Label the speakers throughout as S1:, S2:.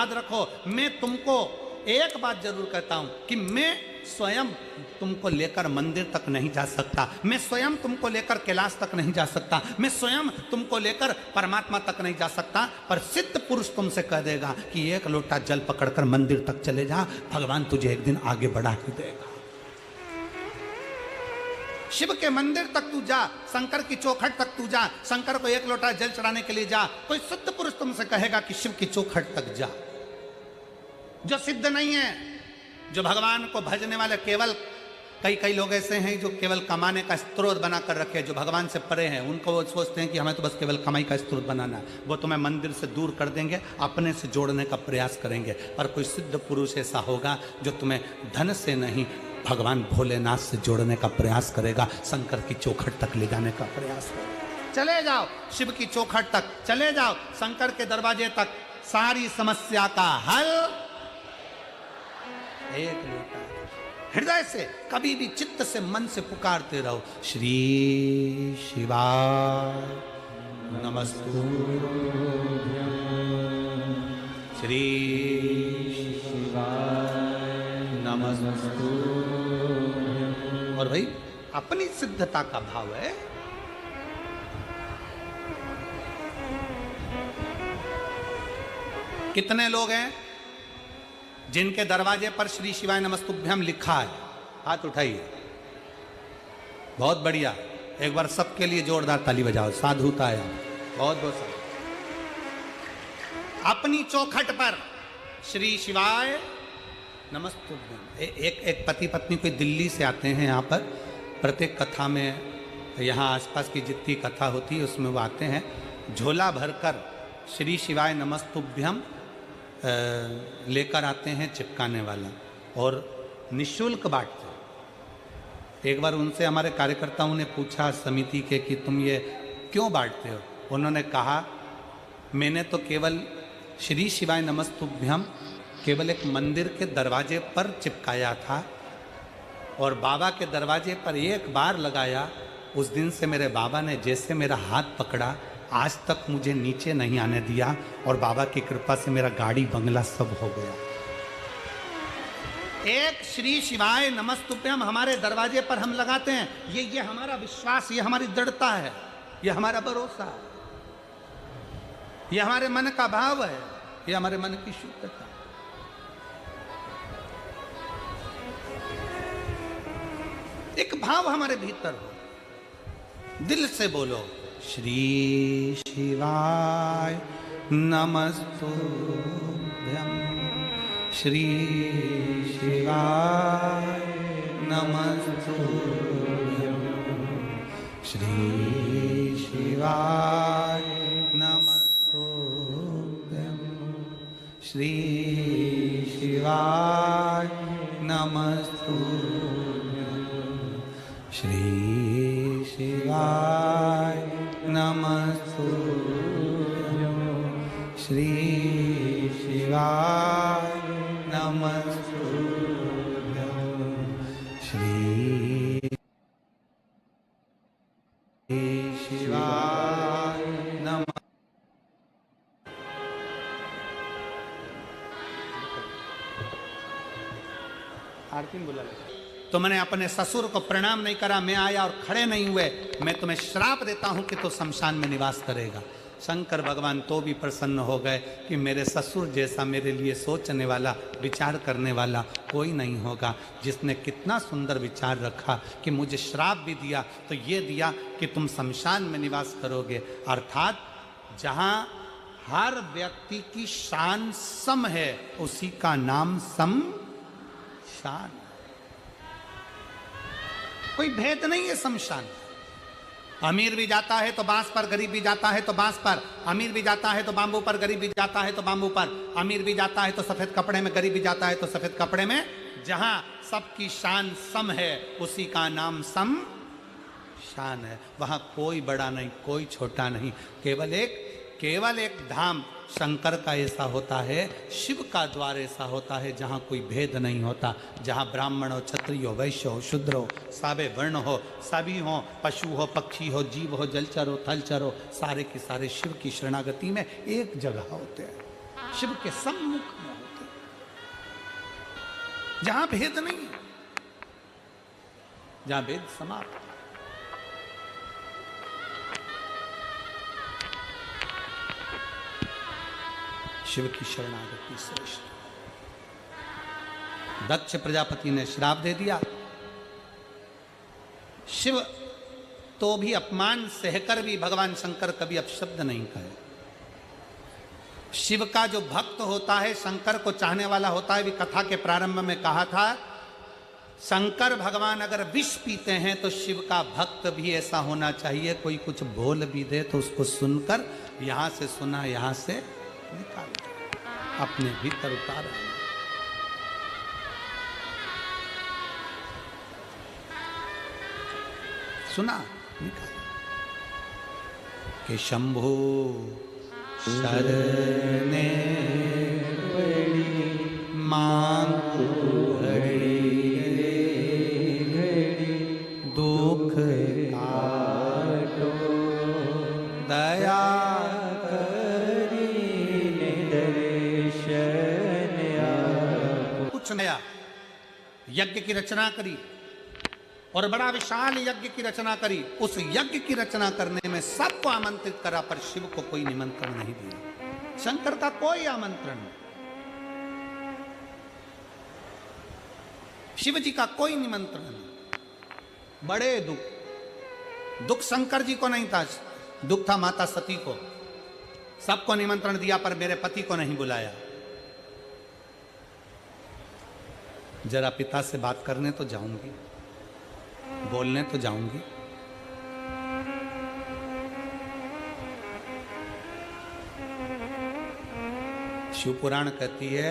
S1: याद रखो, मैं तुमको एक बात जरूर कहता हूं कि मैं स्वयं तुमको लेकर मंदिर तक नहीं जा सकता, मैं स्वयं तुमको लेकर कैलाश तक नहीं जा सकता, मैं स्वयं तुमको लेकर परमात्मा तक नहीं जा सकता, पर सिद्ध पुरुष तुमसे कह देगा कि एक लोटा जल पकड़कर मंदिर तक चले जा, भगवान तुझे एक दिन आगे बढ़ा ही देगा। शिव के मंदिर तक तू जा, शंकर की चौखट तक तू जा, शंकर को एक लोटा जल चढ़ाने के लिए जा, कोई सिद्ध पुरुष तुमसे कहेगा कि शिव की चौखट तक जा। जो सिद्ध नहीं है, जो भगवान को भजने वाले, केवल कई लोग ऐसे हैं जो केवल कमाने का स्रोत बनाकर रखे, जो भगवान से परे हैं, उनको वो सोचते हैं कि हमें तो बस केवल कमाई का स्रोत बनाना है, वो तुम्हें मंदिर से दूर कर देंगे, अपने से जोड़ने का प्रयास करेंगे। पर कोई सिद्ध पुरुष ऐसा होगा जो तुम्हें धन से नहीं, भगवान भोलेनाथ से जोड़ने का प्रयास करेगा, शंकर की चौखट तक ले जाने का प्रयास करेगा। चले जाओ शिव की चौखट तक, चले जाओ शंकर के दरवाजे तक, सारी समस्या का हल एक लोटा। हृदय से कभी भी चित्त से मन से पुकारते रहो, श्री शिवाय नमस्तुभ्यं, श्री शिवाय नमस्तुभ्यं। और भाई अपनी सिद्धता का भाव है। कितने लोग हैं जिनके दरवाजे पर श्री शिवाय नमस्तुभ्यम लिखा है? हाथ उठाइए। बहुत बढ़िया, एक बार सबके लिए जोरदार ताली बजाओ, साधुता है। बहुत बहुत साधु। अपनी चौखट पर श्री शिवाय नमस्तुभ्यम। एक पति पत्नी कोई दिल्ली से आते हैं यहाँ पर, प्रत्येक कथा में, यहाँ आसपास की जितनी कथा होती है उसमें वो आते हैं, झोला भरकर श्री शिवाय नमस्तुभ्यम लेकर आते हैं, चिपकाने वाला, और निःशुल्क बांटते हैं। एक बार उनसे हमारे कार्यकर्ताओं ने पूछा समिति के कि तुम ये क्यों बांटते हो? उन्होंने कहा मैंने तो केवल श्री शिवाय नमस्तुभ्यम केवल एक मंदिर के दरवाजे पर चिपकाया था, और बाबा के दरवाजे पर एक बार लगाया, उस दिन से मेरे बाबा ने जैसे मेरा हाथ पकड़ा, आज तक मुझे नीचे नहीं आने दिया, और बाबा की कृपा से मेरा गाड़ी बंगला सब हो गया। एक श्री शिवाय नमस्तुभ्यम हमारे दरवाजे पर हम लगाते हैं, ये हमारा विश्वास, ये हमारी दृढ़ता है, ये हमारा भरोसा है, ये हमारे मन का भाव है, ये हमारे मन की शुद्धता। एक भाव हमारे भीतर हो, दिल से बोलो श्री शिवाय नमस्तुभ्यं, श्री शिवाय नमस्तुभ्यं, श्री शिवाय नमस्तुभ्यं, श्री शिवाय नमस्तुभ्यं, श्री शिवाय नमस्तुभ्यं, श्री शिवाय नमस्तुभ्यं, श्री शिवाय नमः। आरती में बुला ले। तो मैंने अपने ससुर को प्रणाम नहीं करा, मैं आया और खड़े नहीं हुए, मैं तुम्हें श्राप देता हूं कि तो शमशान में निवास करेगा। शंकर भगवान तो भी प्रसन्न हो गए कि मेरे ससुर जैसा मेरे लिए सोचने वाला, विचार करने वाला कोई नहीं होगा, जिसने कितना सुंदर विचार रखा कि मुझे श्राप भी दिया तो ये दिया कि तुम शमशान में निवास करोगे। अर्थात जहाँ हर व्यक्ति की शान सम है, उसी का नाम शमशान। कोई भेद नहीं है शमशान। अमीर भी जाता है तो बांस पर, गरीब भी जाता है तो बांस पर, अमीर भी जाता है तो बांबू पर, गरीब भी जाता है तो बांबू पर, अमीर भी जाता है तो सफेद कपड़े में, गरीब भी जाता है तो सफेद कपड़े में। जहां सबकी शान सम है, उसी का नाम शमशान है। वहां कोई बड़ा नहीं, कोई छोटा नहीं, केवल एक धाम शंकर का ऐसा होता है, शिव का द्वार ऐसा होता है जहाँ कोई भेद नहीं होता, जहाँ ब्राह्मण हो, क्षत्रिय हो, वैश्य हो, शूद्र हो, साबे वर्ण हो, सभी हो, पशु हो, पक्षी हो, जीव हो, जलचर हो, थलचर हो, सारे के सारे शिव की शरणागति में एक जगह होते हैं। शिव के सम्मुख में होते, जहां भेद नहीं है, जहां भेद समाप्त। शिव की शरणागति श्रेष्ठ। दक्ष प्रजापति ने श्राप दे दिया, शिव तो भी अपमान सहकर भी भगवान शंकर कभी अपशब्द नहीं कहे। शिव का जो भक्त होता है, शंकर को चाहने वाला होता है, भी कथा के प्रारंभ में कहा था, शंकर भगवान अगर विष पीते हैं तो शिव का भक्त भी ऐसा होना चाहिए, कोई कुछ बोल भी दे तो उसको सुनकर यहां से सुना यहां से निकाल अपने भीतर उतारा। सुना निकाल कि शंभो शरणे मां दुख काटो दया कुछ नया यज्ञ की रचना करी और बड़ा विशाल यज्ञ की रचना करी। उस यज्ञ की रचना करने में सबको आमंत्रित करा, पर शिव को कोई निमंत्रण नहीं दिया। शंकर का कोई आमंत्रण नहीं, शिव जी का कोई निमंत्रण नहीं। बड़े दुख शंकर जी को नहीं था, दुख था माता सती को। सबको निमंत्रण दिया पर मेरे पति को नहीं बुलाया। जरा पिता से बात करने तो जाऊंगी, बोलने तो जाऊंगी। शिव पुराण कहती है,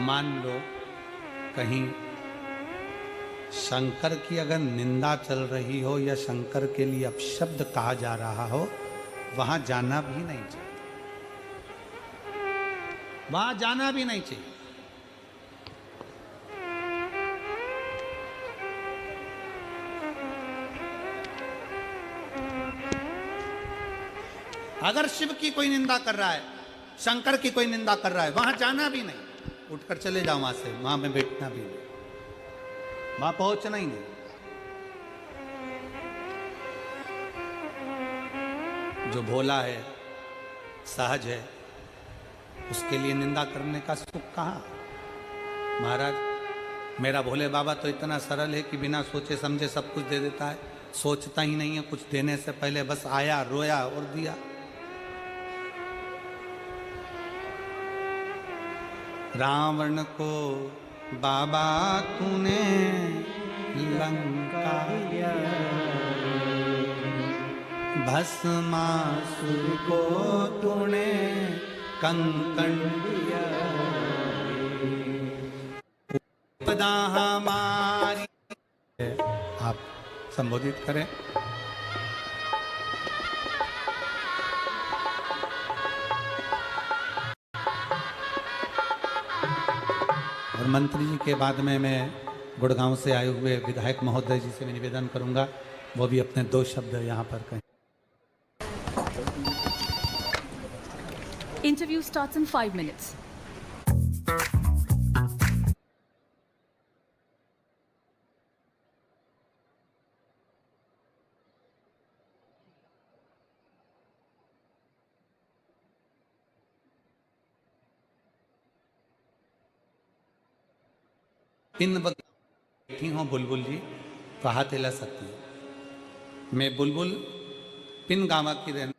S1: मान लो कहीं शंकर की अगर निंदा चल रही हो या शंकर के लिए अपशब्द कहा जा रहा हो, वहां जाना भी नहीं चाहिए, वहां जाना भी नहीं चाहिए। अगर शिव की कोई निंदा कर रहा है, शंकर की कोई निंदा कर रहा है, वहां जाना भी नहीं, उठकर चले जाओ वहां से, वहां में बैठना भी नहीं, वहां पहुंचना ही नहीं। जो भोला है, सहज है, उसके लिए निंदा करने का सुख कहां। महाराज मेरा भोले बाबा तो इतना सरल है कि बिना सोचे समझे सब कुछ दे देता है, सोचता ही नहीं है कुछ देने से पहले, बस आया रोया और दिया। रावण को बाबा तूने लंका भस्मासुर को तूने कंकण दिया, उपदा हमारी। आप संबोधित करें। और मंत्री जी के बाद में मैं गुड़गांव से आए हुए विधायक महोदय जी से मैं निवेदन करूंगा, वो भी अपने 2 शब्द यहाँ पर कहें।
S2: Interview starts in 5 minutes.
S1: Pin बैठी हूँ बुलबुल जी तो हाथ हिला सकती हूँ। मैं बुलबुल पिन गांव की रहने,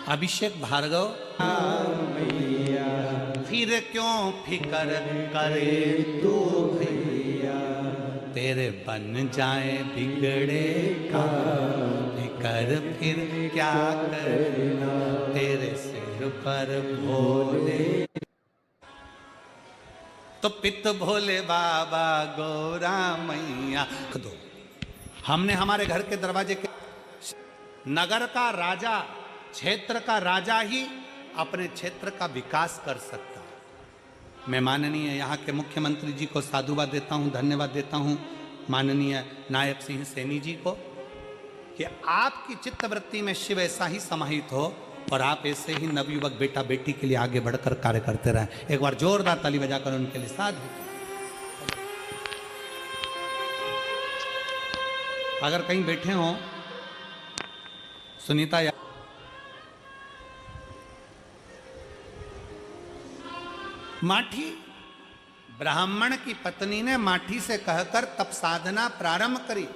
S1: अभिषेक भार्गव। फिर क्यों फिकर करे तू भैया, तेरे बन जाए बिगड़े का फिकर फिर क्या करना, तेरे सिर पर भोले तो पित भोले बाबा गौरा मैया दो। हमने हमारे घर के दरवाजे के, नगर का राजा, क्षेत्र का राजा ही अपने क्षेत्र का विकास कर सकता है। मैं माननीय यहाँ के मुख्यमंत्री जी को साधुवाद देता हूँ, धन्यवाद देता हूँ माननीय नायक सिंह सैनी जी को कि आपकी चित्तवृत्ति में शिव ऐसा ही समाहित हो और आप ऐसे ही नवयुवक बेटा बेटी के लिए आगे बढ़कर कार्य करते रहें। एक बार जोरदार ताली बजाकर उनके लिए साधु। अगर कहीं बैठे हो सुनीता या माठी ब्राह्मण की पत्नी ने माठी से कहकर तप साधना प्रारंभ करी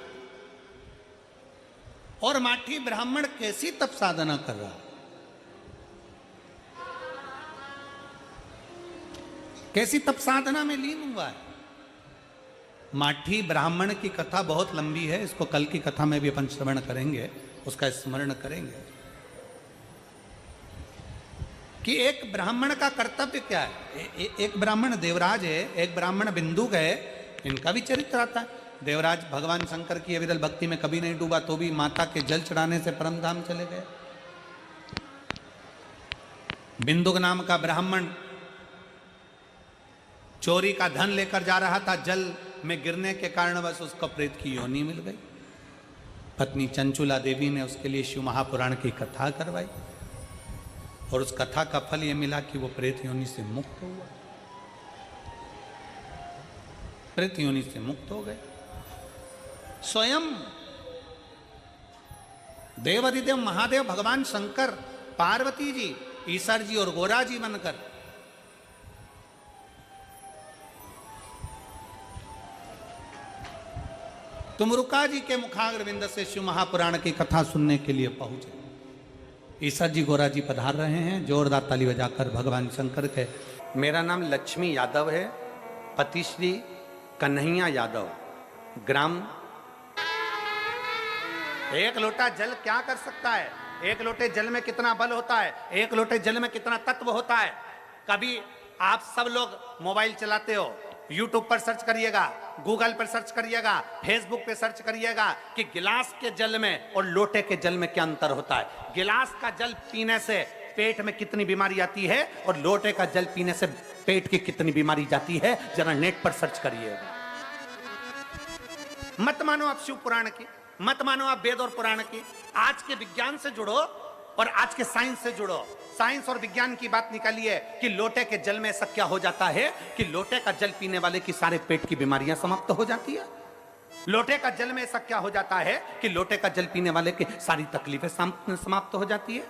S1: और माठी ब्राह्मण कैसी तप साधना कर रहा, कैसी तप साधना में लीन हुआ है। माठी ब्राह्मण की कथा बहुत लंबी है, इसको कल की कथा में भी अपन श्रवण करेंगे, उसका स्मरण करेंगे कि एक ब्राह्मण का कर्तव्य क्या है। एक ब्राह्मण देवराज है, एक ब्राह्मण बिंदुक है, इनका भी चरित्र आता है। देवराज भगवान शंकर की अविरल भक्ति में कभी नहीं डूबा तो भी माता के जल चढ़ाने से परम धाम चले गए। बिंदुक नाम का ब्राह्मण चोरी का धन लेकर जा रहा था, जल में गिरने के कारण बस उसको प्रेत की योनि मिल गई। पत्नी चंचुला देवी ने उसके लिए शिव महापुराण की कथा करवाई और उस कथा का फल यह मिला कि वो प्रेत योनि से मुक्त हुआ, प्रेत योनि से मुक्त हो गए। स्वयं देवाधिदेव महादेव भगवान शंकर, पार्वती जी, ईश्वर जी और गोरा जी बनकर तुमरुका जी के मुखाग्रविंद से शिव महापुराण की कथा सुनने के लिए पहुंचे। ईश्वर जी गोरा जी पधार रहे हैं, जोरदार ताली बजाकर भगवान शंकर के। मेरा नाम लक्ष्मी यादव है, पति श्री कन्हैया यादव, ग्राम। एक लोटा जल क्या कर सकता है? एक लोटे जल में कितना बल होता है, एक लोटे जल में कितना तत्व होता है। कभी आप सब लोग मोबाइल चलाते हो, यूट्यूब पर सर्च करिएगा, गूगल पर सर्च करिएगा, फेसबुक पे सर्च करिएगा कि गिलास के जल में और लोटे के जल में क्या अंतर होता है। गिलास का जल पीने से पेट में कितनी बीमारी आती है और लोटे का जल पीने से पेट की कितनी बीमारी जाती है, जरा नेट पर सर्च करिएगा। मत मानो आप शिव पुराण की, मत मानो आप वेद और पुराण की। आज के विज्ञान से जुड़ो और आज के साइंस से जुड़ो। साइंस और विज्ञान की बात निकालिए कि लोटे के जल में ऐसा क्या हो जाता है कि लोटे का जल पीने वाले की सारे पेट की बीमारियां समाप्त हो जाती है। लोटे का जल में ऐसा क्या हो जाता है कि लोटे का जल पीने वाले की सारी तकलीफें समाप्त हो जाती है।